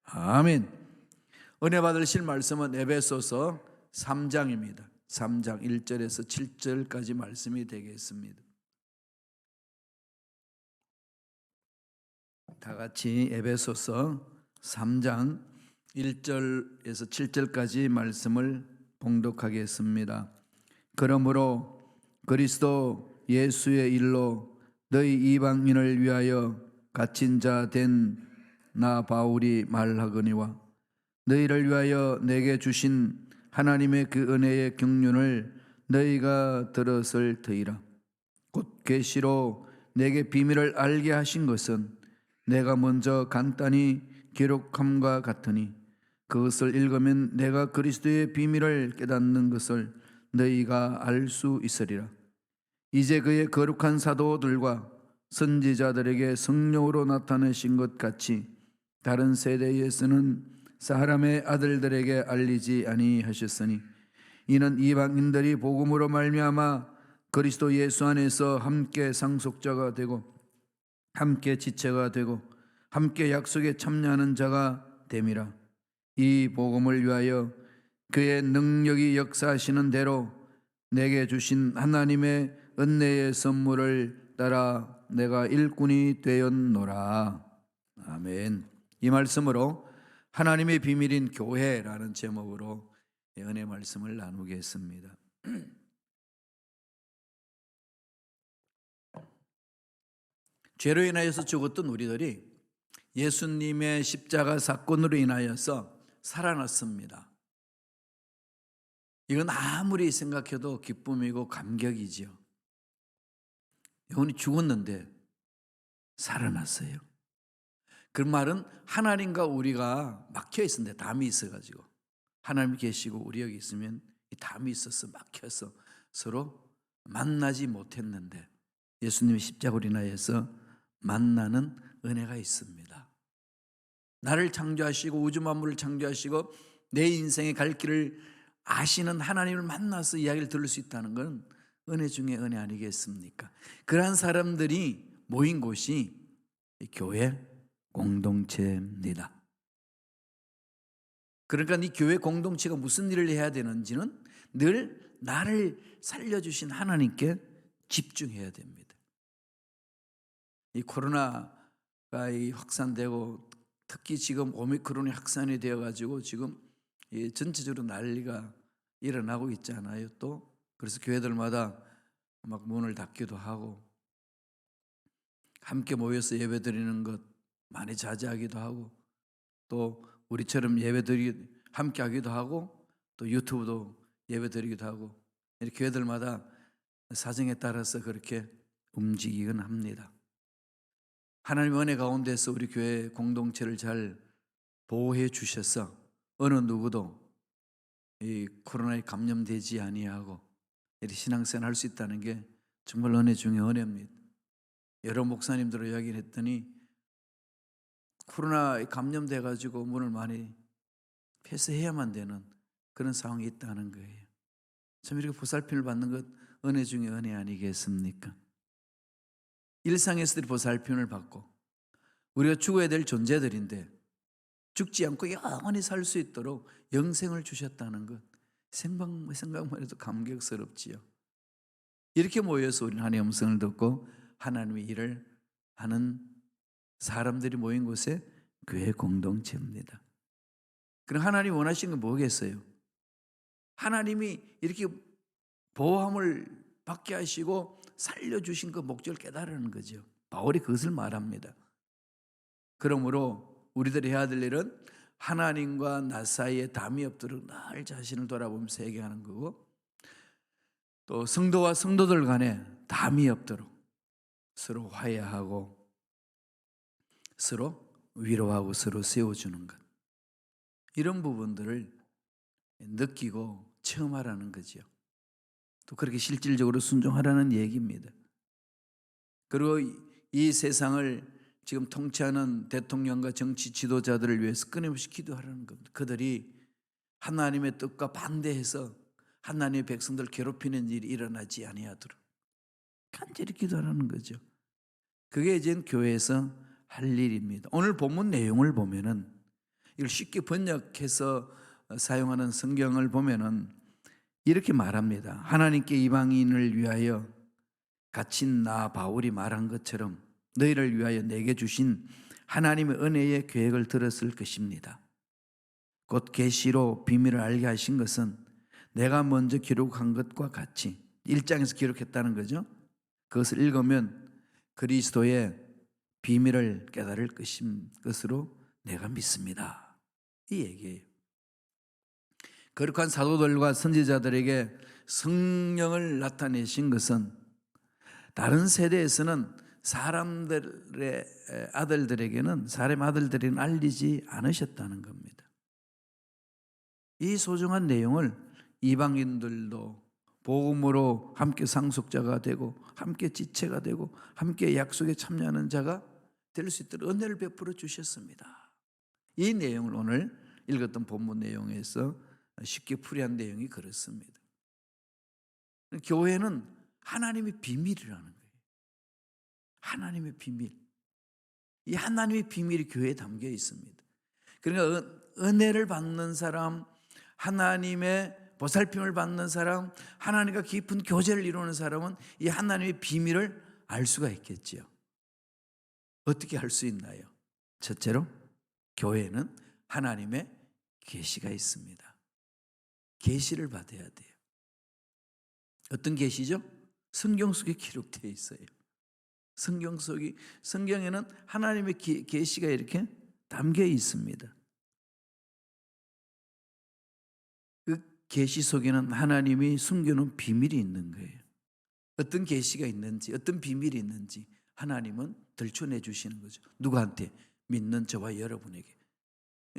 아멘. 은혜 받으실 말씀은 에베소서 3장입니다. 3장 1절에서 7절까지 말씀이 되겠습니다. 다 같이 에베소서 3장 1절에서 7절까지 말씀을 봉독하겠습니다. 그러므로 그리스도 예수의 일로 너희 이방인을 위하여 갇힌 자 된 나 바울이 말하거니와 너희를 위하여 내게 주신 하나님의 그 은혜의 경륜을 너희가 들었을 터이라. 곧 계시로 내게 비밀을 알게 하신 것은 내가 먼저 간단히 기록함과 같으니 그것을 읽으면 내가 그리스도의 비밀을 깨닫는 것을 너희가 알 수 있으리라. 이제 그의 거룩한 사도들과 선지자들에게 성령으로 나타내신 것 같이 다른 세대에서는 사람의 아들들에게 알리지 아니하셨으니 이는 이방인들이 복음으로 말미암아 그리스도 예수 안에서 함께 상속자가 되고 함께 지체가 되고 함께 약속에 참여하는 자가 됨이라. 이 복음을 위하여 그의 능력이 역사하시는 대로 내게 주신 하나님의 은혜의 선물을 따라 내가 일꾼이 되었노라. 아멘. 이 말씀으로 하나님의 비밀인 교회라는 제목으로 은혜 말씀을 나누겠습니다. 죄로 인하여서 죽었던 우리들이 예수님의 십자가 사건으로 인하여서 살아났습니다. 이건 아무리 생각해도 기쁨이고 감격이지요. 영혼이 죽었는데 살아났어요. 그 말은 하나님과 우리가 막혀 있었는데 담이 있어가지고 하나님 계시고 우리 여기 있으면 이 담이 있어서 막혀서 서로 만나지 못했는데 예수님의 십자가로 인하여서 만나는 은혜가 있습니다. 나를 창조하시고 우주 만물을 창조하시고 내 인생의 갈 길을 아시는 하나님을 만나서 이야기를 들을 수 있다는 건 은혜 중에 은혜 아니겠습니까? 그러한 사람들이 모인 곳이 교회 공동체입니다. 그러니까 이 교회 공동체가 무슨 일을 해야 되는지는 늘 나를 살려주신 하나님께 집중해야 됩니다. 이 코로나가 확산되고 특히 지금 오미크론이 확산이 되어가지고 지금 전체적으로 난리가 일어나고 있잖아요. 또 그래서 교회들마다 막 문을 닫기도 하고 함께 모여서 예배드리는 것 많이 자제하기도 하고 또 우리처럼 예배드리 함께 하기도 하고 또 유튜브도 예배드리기도 하고 이렇게 교회들마다 사정에 따라서 그렇게 움직이곤 합니다. 하나님의 은혜 가운데서 우리 교회 공동체를 잘 보호해 주셔서 어느 누구도 이 코로나에 감염되지 아니하고 이렇게 신앙생활 할 수 있다는 게 정말 은혜 중에 은혜입니다. 여러 목사님들을 이야기를 했더니 코로나에 감염돼가지고 문을 많이 폐쇄해야만 되는 그런 상황이 있다는 거예요. 참 이렇게 보살핌을 받는 것 은혜 중에 은혜 아니겠습니까? 일상에서도 보살핌을 받고 우리가 죽어야 될 존재들인데 죽지 않고 영원히 살 수 있도록 영생을 주셨다는 것 생각만 해도 감격스럽지요. 이렇게 모여서 우리는 하나님의 음성을 듣고 하나님의 일을 하는 사람들이 모인 곳에 교회 공동체입니다. 그럼 하나님이 원하시는 건 뭐겠어요? 하나님이 이렇게 보호함을 받게 하시고 살려주신 그 목적을 깨달으는 거죠. 바울이 그것을 말합니다. 그러므로 우리들이 해야 될 일은 하나님과 나 사이에 담이 없도록 늘 자신을 돌아보면서 얘기하는 거고 또 성도와 성도들 간에 담이 없도록 서로 화해하고 서로 위로하고 서로 세워주는 것 이런 부분들을 느끼고 체험하라는 거죠. 또 그렇게 실질적으로 순종하라는 얘기입니다. 그리고 이 세상을 지금 통치하는 대통령과 정치 지도자들을 위해서 끊임없이 기도하라는 겁니다. 그들이 하나님의 뜻과 반대해서 하나님의 백성들을 괴롭히는 일이 일어나지 아니하도록 간절히 기도하라는 거죠. 그게 이제 교회에서 할 일입니다. 오늘 본문 내용을 보면은 이걸 쉽게 번역해서 사용하는 성경을 보면은 이렇게 말합니다. 하나님께 이방인을 위하여 갇힌 나 바울이 말한 것처럼 너희를 위하여 내게 주신 하나님의 은혜의 계획을 들었을 것입니다. 곧 계시로 비밀을 알게 하신 것은 내가 먼저 기록한 것과 같이 1장에서 기록했다는 거죠. 그것을 읽으면 그리스도의 비밀을 깨달을 것으로 내가 믿습니다. 이 얘기예요. 거룩한 사도들과 선지자들에게 성령을 나타내신 것은 다른 세대에서는 사람들의 아들들에게는 사람의 아들들에게는 알리지 않으셨다는 겁니다. 이 소중한 내용을 이방인들도 복음으로 함께 상속자가 되고 함께 지체가 되고 함께 약속에 참여하는 자가 될 수 있도록 은혜를 베풀어 주셨습니다. 이 내용을 오늘 읽었던 본문 내용에서 쉽게 풀이한 내용이 그렇습니다. 교회는 하나님의 비밀이라는 거예요. 하나님의 비밀. 이 하나님의 비밀이 교회에 담겨 있습니다. 그러니까 은혜를 받는 사람, 하나님의 보살핌을 받는 사람, 하나님과 깊은 교제를 이루는 사람은 이 하나님의 비밀을 알 수가 있겠지요. 어떻게 할 수 있나요? 첫째로 교회는 하나님의 계시가 있습니다. 계시를 받아야 돼요. 어떤 계시죠? 성경 속에 기록되어 있어요. 성경에는 하나님의 계시가 이렇게 담겨 있습니다. 그 계시 속에는 하나님이 숨겨놓은 비밀이 있는 거예요. 어떤 계시가 있는지, 어떤 비밀이 있는지 하나님은 들춰내 주시는 거죠. 누구한테? 믿는 저와 여러분에게.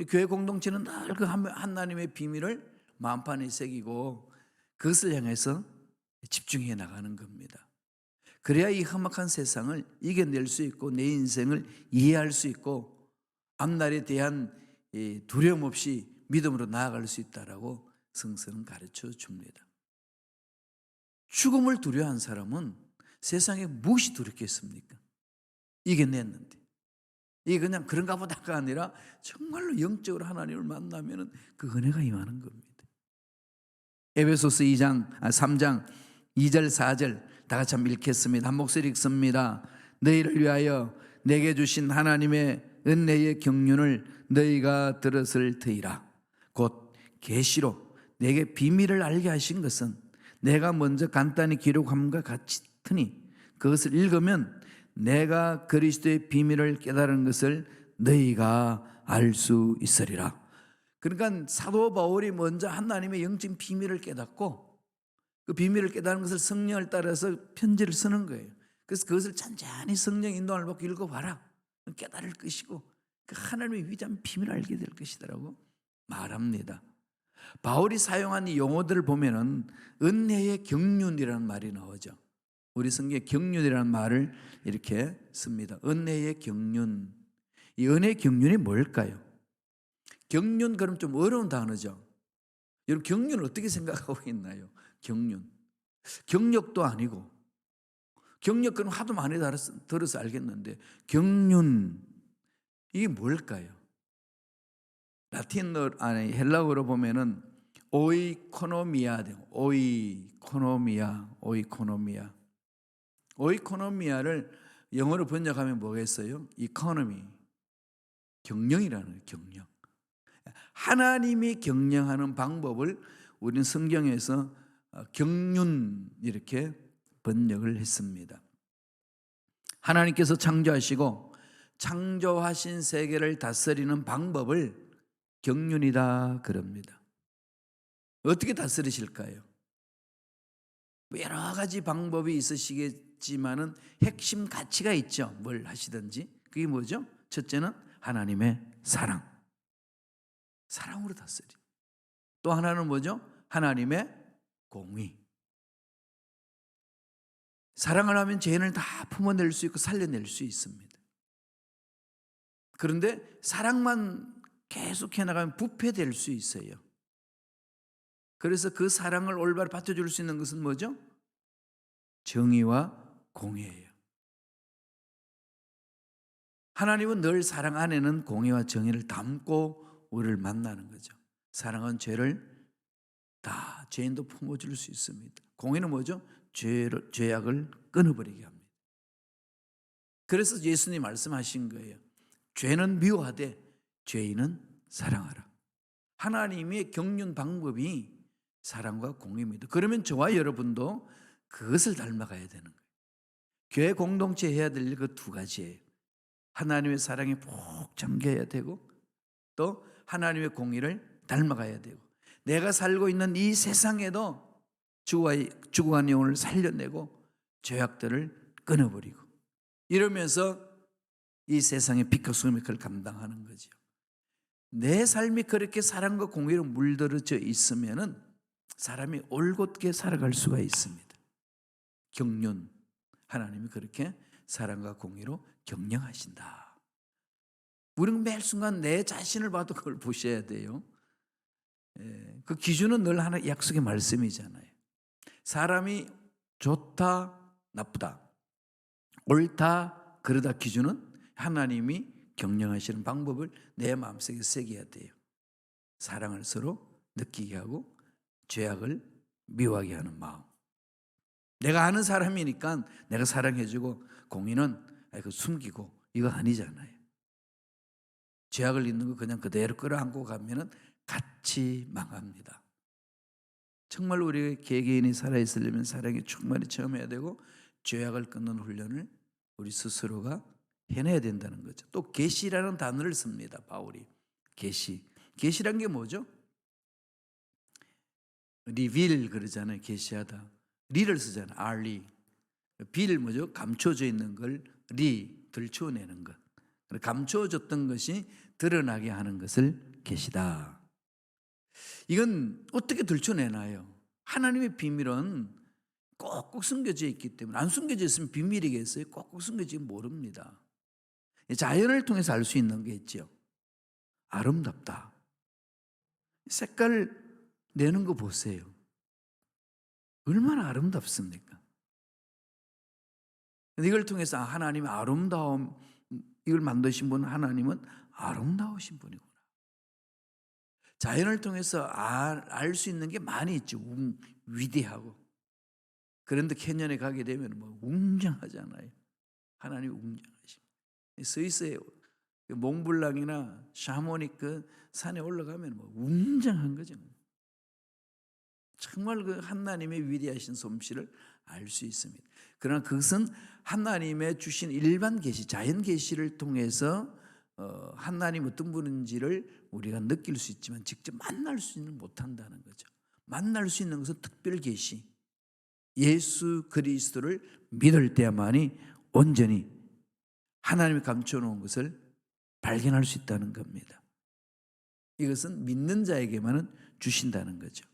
교회 공동체는 늘 그 하나님의 비밀을 마음판에 새기고 그것을 향해서 집중해 나가는 겁니다. 그래야 이 험악한 세상을 이겨낼 수 있고 내 인생을 이해할 수 있고 앞날에 대한 두려움 없이 믿음으로 나아갈 수 있다라고 성서는 가르쳐 줍니다. 죽음을 두려워한 사람은 세상에 무엇이 두렵겠습니까? 이겨냈는데. 이게 그냥 그런가 보다가 아니라 정말로 영적으로 하나님을 만나면 그 은혜가 임하는 겁니다. 에베소서 3장 2절 4절 다 같이 한번 읽겠습니다. 한 목소리 읽습니다. 너희를 위하여 내게 주신 하나님의 은혜의 경륜을 너희가 들었을 터이라. 곧 계시로 내게 비밀을 알게 하신 것은 내가 먼저 간단히 기록함과 같으니 그것을 읽으면 내가 그리스도의 비밀을 깨달은 것을 너희가 알 수 있으리라. 그러니까 사도 바울이 먼저 하나님의 영적인 비밀을 깨닫고 그 비밀을 깨달은 것을 성령을 따라서 편지를 쓰는 거예요. 그래서 그것을 찬찬히 성령 인도를 받고 읽어봐라. 깨달을 것이고 그 하나님의 위대한 비밀을 알게 될 것이라고 말합니다. 바울이 사용한 이 용어들을 보면은 은혜의 경륜이라는 말이 나오죠. 우리 성경에 경륜이라는 말을 이렇게 씁니다. 은혜의 경륜. 이 은혜의 경륜이 뭘까요? 경륜 그럼 좀 어려운 단어죠. 여러분 경륜을 어떻게 생각하고 있나요? 경륜. 경력도 아니고 경력은 하도 많이 들어서 알겠는데 경륜 이게 뭘까요? 라틴어 아니 헬라어로 보면은 오이코노미아 오이코노미아를 영어로 번역하면 뭐겠어요? 이코노미 경영이라는 거예요. 경영. 하나님이 경영하는 방법을 우리는 성경에서 경륜 이렇게 번역을 했습니다. 하나님께서 창조하시고 창조하신 세계를 다스리는 방법을 경륜이다 그럽니다. 어떻게 다스리실까요? 여러 가지 방법이 있으시겠지만은 핵심 가치가 있죠. 뭘 하시든지. 그게 뭐죠? 첫째는 하나님의 사랑으로 다스리. 또 하나는 뭐죠? 하나님의 공의. 사랑을 하면 죄인을 다 품어낼 수 있고 살려낼 수 있습니다. 그런데 사랑만 계속해 나가면 부패될 수 있어요. 그래서 그 사랑을 올바로 받쳐줄 수 있는 것은 뭐죠? 정의와 공의예요. 하나님은 늘 사랑 안에는 공의와 정의를 담고 우리를 만나는 거죠. 사랑은 죄를 다 죄인도 품어줄 수 있습니다. 공의는 뭐죠? 죄악을 끊어버리게 합니다. 그래서 예수님 말씀하신 거예요. 죄는 미워하되 죄인은 사랑하라. 하나님의 경륜 방법이 사랑과 공의입니다. 그러면 저와 여러분도 그것을 닮아가야 되는 거예요. 교회 공동체 해야 될 그 두 가지예요. 하나님의 사랑에 푹 잠겨야 되고 또 하나님의 공의를 닮아가야 되고 내가 살고 있는 이 세상에도 죽어간 영혼을 살려내고 죄악들을 끊어버리고 이러면서 이 세상의 빛과 소금의 그걸 감당하는 거죠. 내 삶이 그렇게 사랑과 공의로 물들어져 있으면은 사람이 올곧게 살아갈 수가 있습니다. 경륜, 하나님이 그렇게 사랑과 공의로 경영하신다. 우리는 매 순간 내 자신을 봐도 그걸 보셔야 돼요. 그 기준은 늘 하나 약속의 말씀이잖아요. 사람이 좋다, 나쁘다, 옳다, 그러다 기준은 하나님이 경영하시는 방법을 내 마음속에 새겨야 돼요. 사랑을 서로 느끼게 하고 죄악을 미워하게 하는 마음. 내가 아는 사람이니까 내가 사랑해주고 공의는 숨기고 이거 아니잖아요. 죄악을 있는 거 그냥 그대로 끌어안고 가면은 같이 망합니다. 정말 우리 개개인이 살아있으려면 사랑에 충만히 체험해야 되고 죄악을 끊는 훈련을 우리 스스로가 해내야 된다는 거죠. 또 계시라는 단어를 씁니다. 바울이. 계시란 게 뭐죠? 리빌 그러잖아요. 계시하다. 리를 쓰잖아요. 알리. 빌 뭐죠? 감춰져 있는 걸 리, 들춰내는 것. 감춰졌던 것이 드러나게 하는 것을 계시다. 이건 어떻게 들춰내나요? 하나님의 비밀은 꼭꼭 숨겨져 있기 때문에 안 숨겨져 있으면 비밀이겠어요? 꼭꼭 숨겨지면 모릅니다. 자연을 통해서 알 수 있는 게 있죠. 아름답다. 색깔 내는 거 보세요. 얼마나 아름답습니까? 이걸 통해서 하나님의 아름다움, 이걸 만드신 분은 하나님은 아름다우신 분이구나. 자연을 통해서 알 수 있는 게 많이 있죠. 위대하고. 그런데 캐년에 가게 되면 뭐 웅장하잖아요. 하나님이 웅장하십니다. 스위스의 몽블랑이나 샤모닉 그 산에 올라가면 뭐 웅장한 거죠. 정말 그 하나님의 위대하신 솜씨를 알 수 있습니다. 그러나 그것은 하나님의 주신 일반 계시, 자연 계시를 통해서 하나님 어떤 분인지를 우리가 느낄 수 있지만 직접 만날 수는 못한다는 거죠. 만날 수 있는 것은 특별 계시, 예수 그리스도를 믿을 때만이 온전히 하나님이 감춰놓은 것을 발견할 수 있다는 겁니다. 이것은 믿는 자에게만은 주신다는 거죠.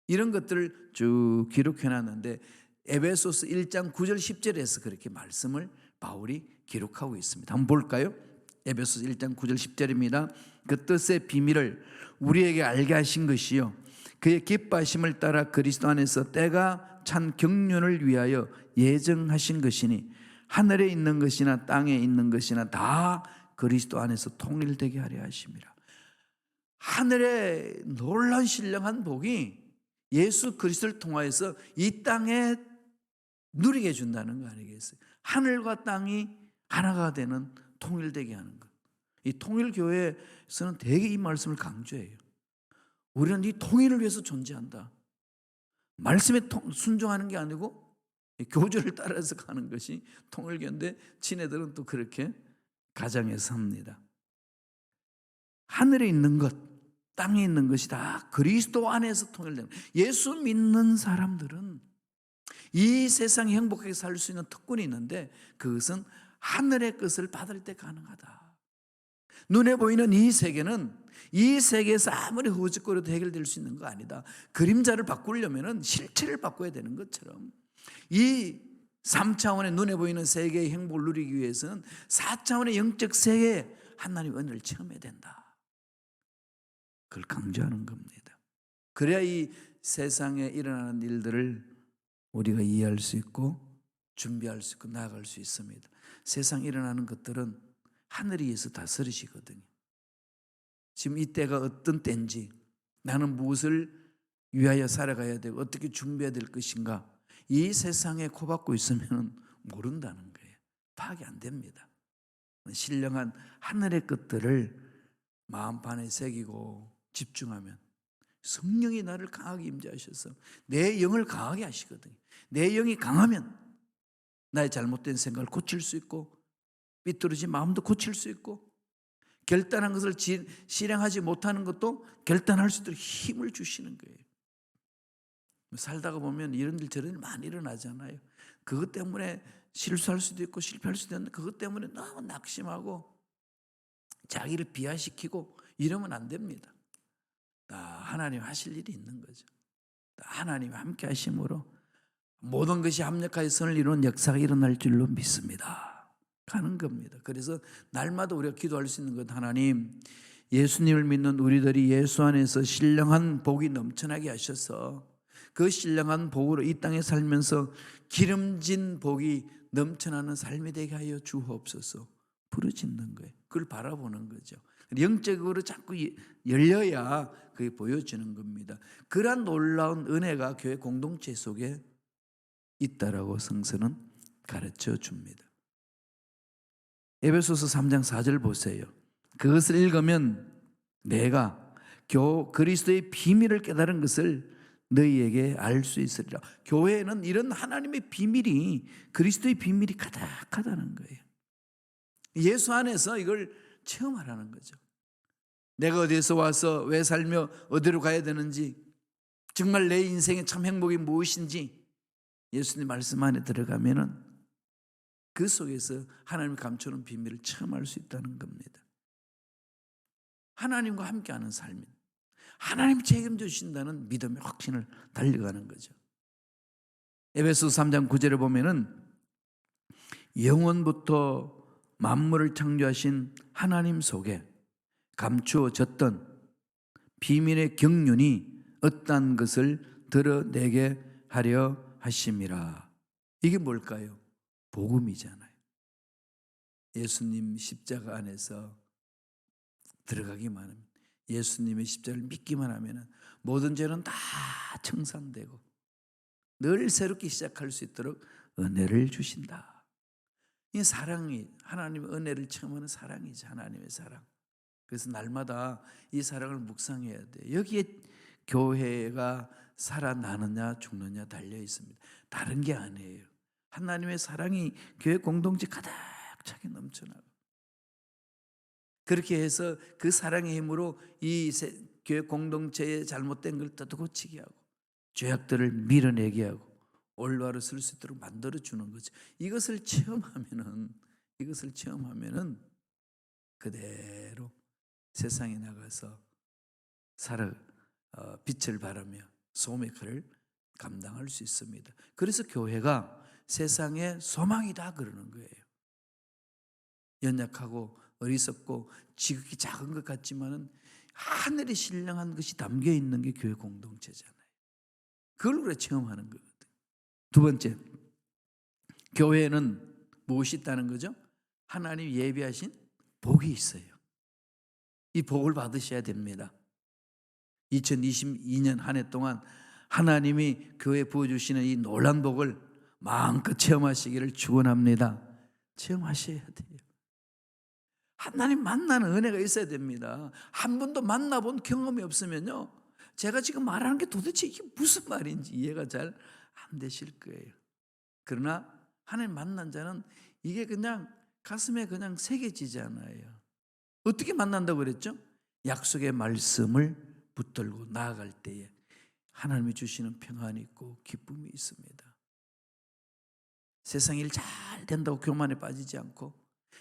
이런 것들을 쭉 기록해놨는데 에베소서 1장 9절 10절에서 그렇게 말씀을 바울이 기록하고 있습니다. 한번 볼까요? 에베소서 1장 9절 10절입니다. 그 뜻의 비밀을 우리에게 알게 하신 것이요 그의 기뻐하심을 따라 그리스도 안에서 때가 찬 경륜을 위하여 예정하신 것이니 하늘에 있는 것이나 땅에 있는 것이나 다 그리스도 안에서 통일되게 하려 하심이라. 하늘의 놀라운 신령한 복이 예수 그리스도를 통하여서 이 땅에 누리게 해준다는 거 아니겠어요? 하늘과 땅이 하나가 되는 통일되게 하는 것. 이 통일교회에서는 되게 이 말씀을 강조해요. 우리는 이 통일을 위해서 존재한다. 말씀에 순종하는 게 아니고 교조를 따라서 가는 것이 통일교인데 친애들은 또 그렇게 가장해서 합니다. 하늘에 있는 것, 땅에 있는 것이 다 그리스도 안에서 통일되는 예수 믿는 사람들은 이 세상에 행복하게 살 수 있는 특권이 있는데 그것은 하늘의 것을 받을 때 가능하다. 눈에 보이는 이 세계는 이 세계에서 아무리 허우적거려도 해결될 수 있는 거 아니다. 그림자를 바꾸려면 실체를 바꿔야 되는 것처럼 이 3차원의 눈에 보이는 세계의 행복을 누리기 위해서는 4차원의 영적 세계에 하나님의 은혜를 체험해야 된다. 그걸 강조하는 겁니다. 그래야 이 세상에 일어나는 일들을 우리가 이해할 수 있고 준비할 수 있고 나아갈 수 있습니다. 세상에 일어나는 것들은 하늘이 위에서 다스리시거든요. 지금 이 때가 어떤 때인지, 나는 무엇을 위하여 살아가야 되고 어떻게 준비해야 될 것인가, 이 세상에 코박고 있으면 모른다는 거예요. 파악이 안 됩니다. 신령한 하늘의 것들을 마음판에 새기고 집중하면 성령이 나를 강하게 임재하셔서 내 영을 강하게 하시거든요. 내 영이 강하면 나의 잘못된 생각을 고칠 수 있고, 삐뚤어진 마음도 고칠 수 있고, 결단한 것을 실행하지 못하는 것도 결단할 수 있도록 힘을 주시는 거예요. 살다가 보면 이런 일 저런 일 많이 일어나잖아요. 그것 때문에 실수할 수도 있고 실패할 수도 있는데, 그것 때문에 너무 낙심하고 자기를 비하시키고 이러면 안 됩니다. 하나님 하실 일이 있는 거죠. 하나님이 함께 하심으로 모든 것이 합력하여 선을 이루는 역사가 일어날 줄로 믿습니다. 가는 겁니다. 그래서 날마다 우리가 기도할 수 있는 것, 하나님, 예수님을 믿는 우리들이 예수 안에서 신령한 복이 넘쳐나게 하셔서 그 신령한 복으로 이 땅에 살면서 기름진 복이 넘쳐나는 삶이 되게 하여 주옵소서. 부르짖는 거예요. 그걸 바라보는 거죠. 영적으로 자꾸 열려야 그게 보여지는 겁니다. 그러한 놀라운 은혜가 교회 공동체 속에 있다라고 성서는 가르쳐 줍니다. 에베소서 3장 4절 보세요. 그것을 읽으면 내가 그리스도의 비밀을 깨달은 것을 너희에게 알 수 있으리라. 교회에는 이런 하나님의 비밀이, 그리스도의 비밀이 가득하다는 거예요. 예수 안에서 이걸 체험하라는 거죠. 내가 어디에서 와서 왜 살며 어디로 가야 되는지, 정말 내 인생의 참 행복이 무엇인지 예수님 말씀 안에 들어가면은 그 속에서 하나님이 감추는 비밀을 체험할 수 있다는 겁니다. 하나님과 함께하는 삶인, 하나님이 책임져 주신다는 믿음의 확신을 달려가는 거죠. 에베소서 3장 9절에 보면은 영원부터 만물을 창조하신 하나님 속에 감추어졌던 비밀의 경륜이 어떠한 것을 드러내게 하려 하심이라. 이게 뭘까요? 복음이잖아요. 예수님 십자가 안에서 들어가기만 하면, 예수님의 십자가를 믿기만 하면 모든 죄는 다 청산되고 늘 새롭게 시작할 수 있도록 은혜를 주신다. 이 사랑이, 하나님의 은혜를 체험하는 사랑이죠. 하나님의 사랑. 그래서 날마다 이 사랑을 묵상해야 돼요. 여기에 교회가 살아나느냐 죽느냐 달려 있습니다. 다른 게 아니에요. 하나님의 사랑이 교회 공동체 가득차게 넘쳐나고, 그렇게 해서 그 사랑의 힘으로 이 교회 공동체의 잘못된 걸 뜯어고치게 하고 죄악들을 밀어내게 하고 올바로 설 수 있도록 만들어주는 거죠. 이것을 체험하면은 그대로 세상에 나가서 빛을 발하며 소음의 칼을 감당할 수 있습니다. 그래서 교회가 세상의 소망이다 그러는 거예요. 연약하고 어리석고 지극히 작은 것 같지만은 하늘의 신령한 것이 담겨 있는 게 교회 공동체잖아요. 그걸 우리가 체험하는 거거든요. 두 번째, 교회에는 무엇이 있다는 거죠? 하나님이 예비하신 복이 있어요. 이 복을 받으셔야 됩니다. 2022년 한 해 동안 하나님이 교회에 부어주시는 이 놀란 복을 마음껏 체험하시기를 축원합니다. 체험하셔야 돼요. 하나님 만나는 은혜가 있어야 됩니다. 한 번도 만나본 경험이 없으면요, 제가 지금 말하는 게 도대체 이게 무슨 말인지 이해가 잘 안 되실 거예요. 그러나 하나님 만난 자는 이게 그냥 가슴에 그냥 새겨지잖아요. 어떻게 만난다고 그랬죠? 약속의 말씀을 붙들고 나아갈 때에 하나님이 주시는 평안이 있고 기쁨이 있습니다. 세상 일 잘 된다고 교만에 빠지지 않고,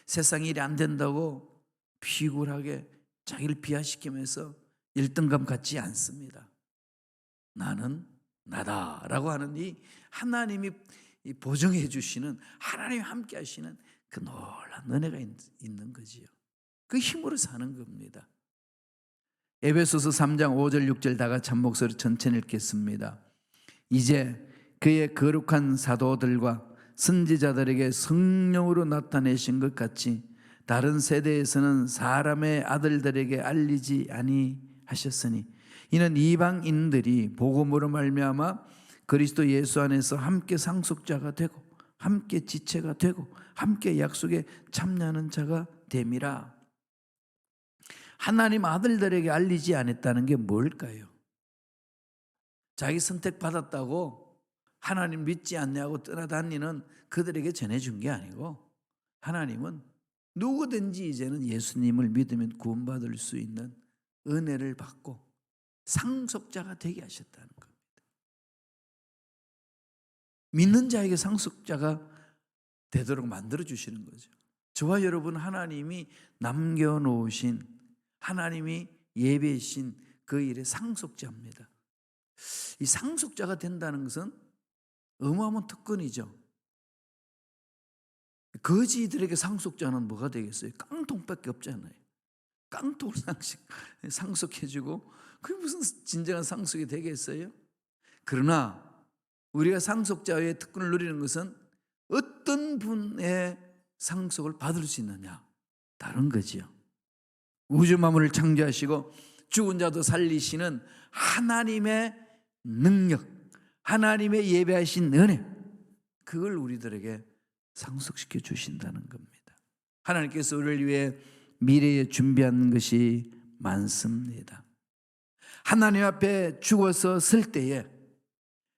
세상 일이 안 된다고 피굴하게 자기를 비하시키면서 1등감 갖지 않습니다. 나는 나다라고 하는 이 하나님이 보증해 주시는, 하나님이 함께 하시는 그 놀라운 은혜가 있는 거지요. 그 힘으로 사는 겁니다. 에베소서 3장 5절 6절 다 같이 한 목소리 천천히 읽겠습니다. 이제 그의 거룩한 사도들과 선지자들에게 성령으로 나타내신 것 같이 다른 세대에서는 사람의 아들들에게 알리지 아니하셨으니 이는 이방인들이 복음으로 말미암아 그리스도 예수 안에서 함께 상속자가 되고 함께 지체가 되고 함께 약속에 참여하는 자가 됨이라. 하나님 아들들에게 알리지 않았다는 게 뭘까요? 자기 선택받았다고 하나님 믿지 않냐고 떠나다니는 그들에게 전해준 게 아니고, 하나님은 누구든지 이제는 예수님을 믿으면 구원받을 수 있는 은혜를 받고 상속자가 되게 하셨다는 겁니다. 믿는 자에게 상속자가 되도록 만들어 주시는 거죠. 저와 여러분, 하나님이 남겨놓으신, 하나님이 예배신 그 일의 상속자입니다. 이 상속자가 된다는 것은 어마어마한 특권이죠. 거지들에게 상속자는 뭐가 되겠어요? 깡통밖에 없잖아요. 깡통을 상속해주고 그게 무슨 진정한 상속이 되겠어요? 그러나 우리가 상속자의 특권을 누리는 것은 어떤 분의 상속을 받을 수 있느냐, 다른 거지요. 우주 만물을 창조하시고 죽은 자도 살리시는 하나님의 능력, 하나님의 예배하신 은혜, 그걸 우리들에게 상속시켜 주신다는 겁니다. 하나님께서 우리를 위해 미래에 준비한 것이 많습니다. 하나님 앞에 죽어서 설 때에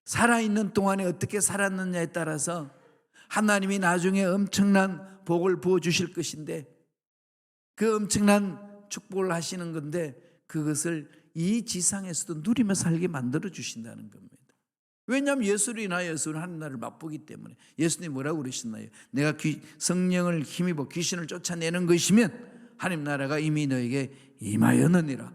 살아있는 동안에 어떻게 살았느냐에 따라서 하나님이 나중에 엄청난 복을 부어주실 것인데, 그 엄청난 축복을 하시는 건데 그것을 이 지상에서도 누리며 살게 만들어 주신다는 겁니다. 왜냐하면 예수를 인하여서 하나님 나라를 맛보기 때문에. 예수님이 뭐라고 그러셨나요? 내가 성령을 힘입어 귀신을 쫓아내는 것이면 하나님 나라가 이미 너에게 임하였느니라.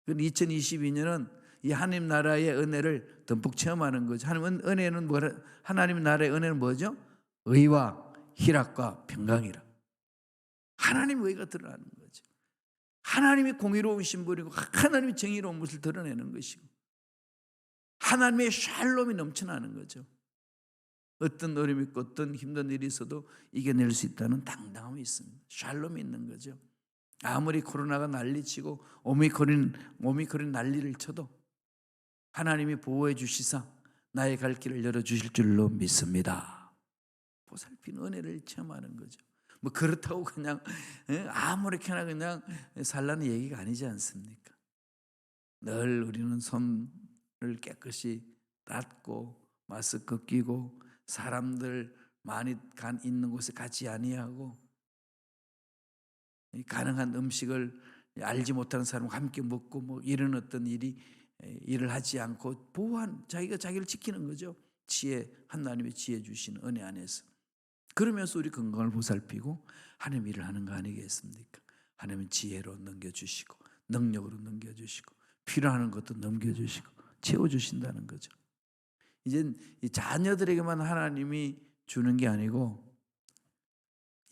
2022년은 이 하나님 나라의 은혜를 듬뿍 체험하는 거죠. 하나님 나라의 은혜는 뭐죠? 의와 희락과 평강이라. 하나님의 의가 드러나는 거죠. 하나님이 공의로우신 분이고 하나님이 정의로운 것을 드러내는 것이고 하나님의 샬롬이 넘쳐나는 거죠. 어떤 어려움이 있고 어떤 힘든 일이 있어도 이겨낼 수 있다는 당당함이 있습니다. 샬롬이 있는 거죠. 아무리 코로나가 난리치고 오미크론 난리를 쳐도 하나님이 보호해 주시사 나의 갈 길을 열어주실 줄로 믿습니다. 보살핀 은혜를 체험하는 거죠. 뭐 그렇다고 그냥 아무렇게나 그냥 살라는 얘기가 아니지 않습니까? 늘 우리는 손을 깨끗이 닦고 마스크 끼고 사람들 많이 있는 곳에 가지 아니하고 가능한 음식을 알지 못하는 사람과 함께 먹고 뭐 이런 어떤 일을 하지 않고 자기가 자기를 지키는 거죠. 하나님의 지혜 주신 은혜 안에서. 그러면서 우리 건강을 보살피고 하나님 일을 하는 거 아니겠습니까? 하나님은 지혜로 넘겨주시고 능력으로 넘겨주시고 필요한 것도 넘겨주시고 채워주신다는 거죠. 이젠 이 자녀들에게만 하나님이 주는 게 아니고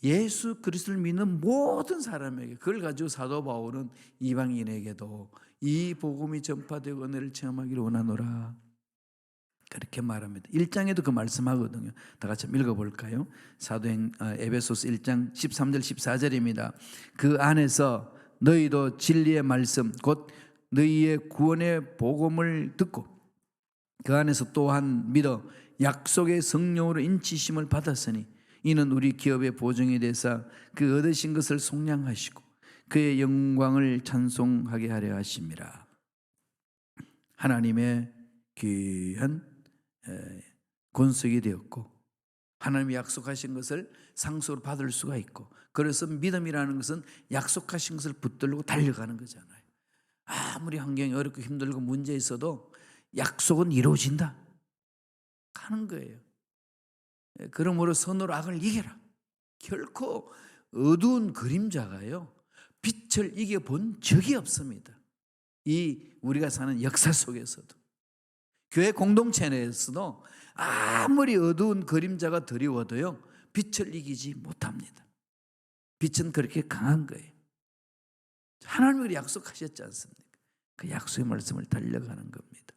예수 그리스도를 믿는 모든 사람에게, 그걸 가지고 사도 바울은 이방인에게도 이 복음이 전파되고 은혜를 체험하기를 원하노라 그렇게 말합니다. 1장에도 그 말씀하거든요. 다 같이 한번 읽어볼까요? 에베소서 1장 13절 14절입니다. 그 안에서 너희도 진리의 말씀 곧 너희의 구원의 복음을 듣고 그 안에서 또한 믿어 약속의 성령으로 인치심을 받았으니 이는 우리 기업의 보증이 되사 그 얻으신 것을 속량하시고 그의 영광을 찬송하게 하려 하심이라. 하나님의 귀한 권속이 되었고 하나님이 약속하신 것을 상속으로 받을 수가 있고, 그래서 믿음이라는 것은 약속하신 것을 붙들고 달려가는 거잖아요. 아무리 환경이 어렵고 힘들고 문제 있어도 약속은 이루어진다 하는 거예요. 그러므로 선으로 악을 이겨라. 결코 어두운 그림자가요 빛을 이겨본 적이 없습니다. 우리가 사는 역사 속에서도 교회 공동체 내에서도 아무리 어두운 그림자가 드리워도요 빛을 이기지 못합니다. 빛은 그렇게 강한 거예요. 하나님이 약속하셨지 않습니까? 그 약속의 말씀을 달려가는 겁니다.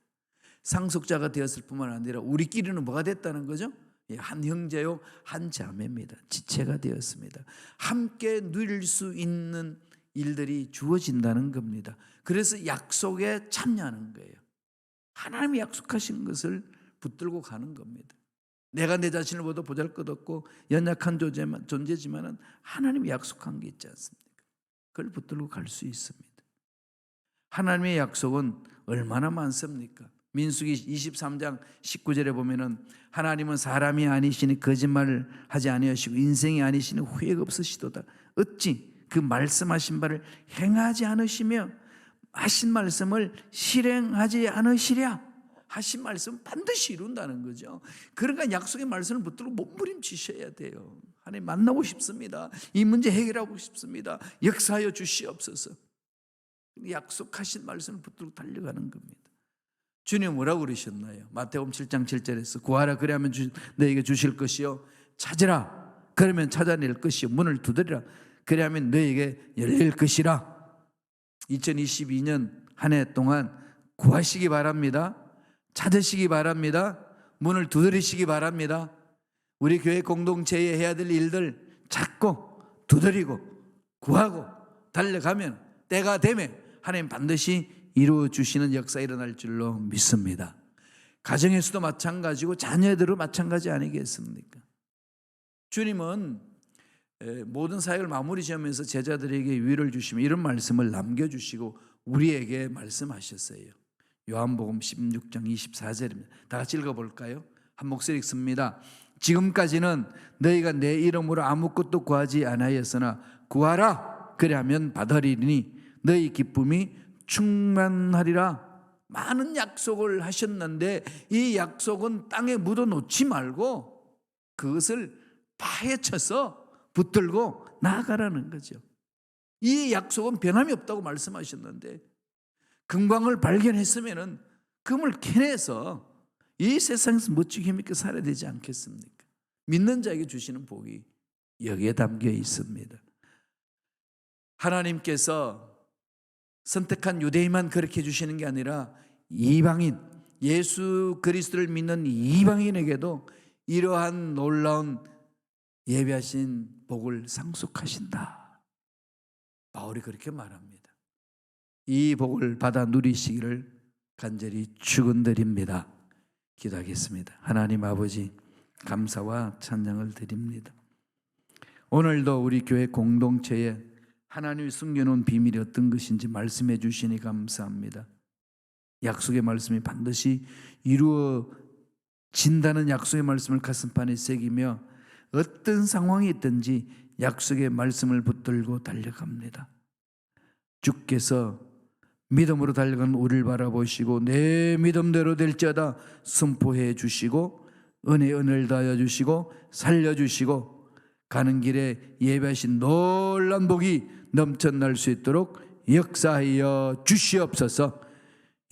상속자가 되었을 뿐만 아니라 우리끼리는 뭐가 됐다는 거죠? 한 형제요 한 자매입니다. 지체가 되었습니다. 함께 누릴 수 있는 일들이 주어진다는 겁니다. 그래서 약속에 참여하는 거예요. 하나님이 약속하신 것을 붙들고 가는 겁니다. 내가 내 자신을 보다 보잘것없고 연약한 존재지만 하나님이 약속한 게 있지 않습니까? 그걸 붙들고 갈 수 있습니다. 하나님의 약속은 얼마나 많습니까? 민수기 23장 19절에 보면은 하나님은 사람이 아니시니 거짓말을 하지 아니하시고 인생이 아니시니 후회가 없으시도다. 어찌 그 말씀하신 바를 행하지 않으시며 하신 말씀을 실행하지 않으시랴. 하신 말씀은 반드시 이룬다는 거죠. 그러니까 약속의 말씀을 붙들고 몸부림치셔야 돼요. 하나님 만나고 싶습니다. 이 문제 해결하고 싶습니다. 역사하여 주시옵소서. 약속하신 말씀을 붙들고 달려가는 겁니다. 주님 뭐라고 그러셨나요? 마태복음 7장 7절에서 구하라 그리하면 너에게 주실 것이요 찾으라 그러면 찾아낼 것이요 문을 두드리라 그리하면 너에게 열릴 것이라. 2022년 한 해 동안 구하시기 바랍니다. 찾으시기 바랍니다. 문을 두드리시기 바랍니다. 우리 교회 공동체에 해야 될 일들 찾고 두드리고 구하고 달려가면 때가 되면 하나님 반드시 이루어 주시는 역사 일어날 줄로 믿습니다. 가정에서도 마찬가지고 자녀들도 마찬가지 아니겠습니까? 주님은 모든 사역을 마무리 지으면서 제자들에게 위로를 주시며 이런 말씀을 남겨주시고 우리에게 말씀하셨어요. 요한복음 16장 24절입니다. 다 같이 읽어볼까요? 한 목소리 읽습니다. 지금까지는 너희가 내 이름으로 아무것도 구하지 아니하였으나 구하라 그리하면 받으리니 너희 기쁨이 충만하리라. 많은 약속을 하셨는데 이 약속은 땅에 묻어놓지 말고 그것을 파헤쳐서 붙들고 나아가라는 거죠. 이 약속은 변함이 없다고 말씀하셨는데 금광을 발견했으면 금을 캐내서 이 세상에서 멋지게 힘있게 살아야 되지 않겠습니까? 믿는 자에게 주시는 복이 여기에 담겨 있습니다. 하나님께서 선택한 유대인만 그렇게 해주시는 게 아니라 이방인, 예수 그리스도를 믿는 이방인에게도 이러한 놀라운 예비하신 복을 상속하신다. 바울이 그렇게 말합니다. 이 복을 받아 누리시기를 간절히 축원드립니다. 기도하겠습니다. 하나님 아버지 감사와 찬양을 드립니다. 오늘도 우리 교회 공동체에 하나님이 숨겨놓은 비밀이 어떤 것인지 말씀해 주시니 감사합니다. 약속의 말씀이 반드시 이루어진다는 약속의 말씀을 가슴판에 새기며 어떤 상황이 있든지 약속의 말씀을 붙들고 달려갑니다. 주께서 믿음으로 달려가는 우리를 바라보시고 내 믿음대로 될지어다 선포해 주시고 은혜를 더하여 주시고 살려주시고 가는 길에 예배하신 놀란 복이 넘쳐날 수 있도록 역사하여 주시옵소서.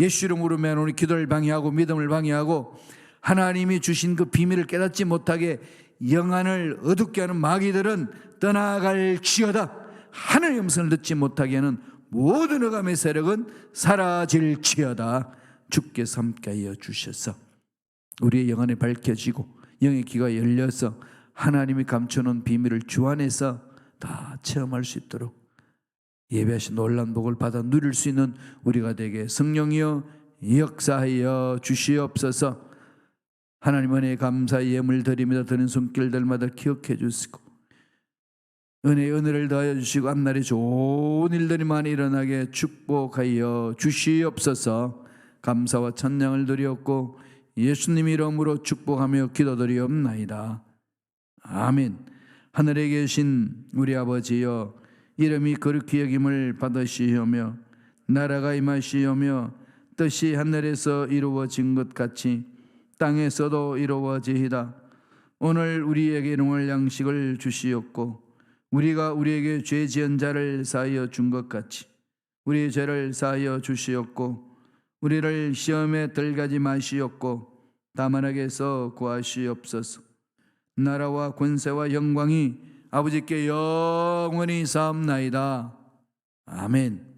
예수 이름으로 매너니 기도를 방해하고 믿음을 방해하고 하나님이 주신 그 비밀을 깨닫지 못하게 영안을 어둡게 하는 마귀들은 떠나갈지어다. 하늘의 음성을 듣지 못하게 하는 모든 억압의 세력은 사라질지어다. 주께서 함께하여 주셔서 우리의 영안이 밝혀지고 영의 귀가 열려서 하나님이 감춰놓은 비밀을 주 안에서 다 체험할 수 있도록 예배하신 놀라운 복을 받아 누릴 수 있는 우리가 되게 성령이여 역사하여 주시옵소서. 하나님 은혜에 감사의 예물 드립니다. 드는 손길들마다 기억해 주시고 은혜를 더하여 주시고 앞날에 좋은 일들이 많이 일어나게 축복하여 주시옵소서. 감사와 찬양을 드리옵고 예수님 이름으로 축복하며 기도드리옵나이다. 아멘. 하늘에 계신 우리 아버지여 이름이 거룩히 여김을 받으시오며 나라가 임하시오며 뜻이 하늘에서 이루어진 것 같이 땅에서도 이루어지이다. 오늘 우리에게 일용할 양식을 주시옵고 우리가 우리에게 죄 지은 자를 사하여 준 것 같이 우리의 죄를 사하여 주시옵고 우리를 시험에 들게 마시옵고 다만 악에서 구하시옵소서. 나라와 권세와 영광이 아버지께 영원히 사옵나이다. 아멘.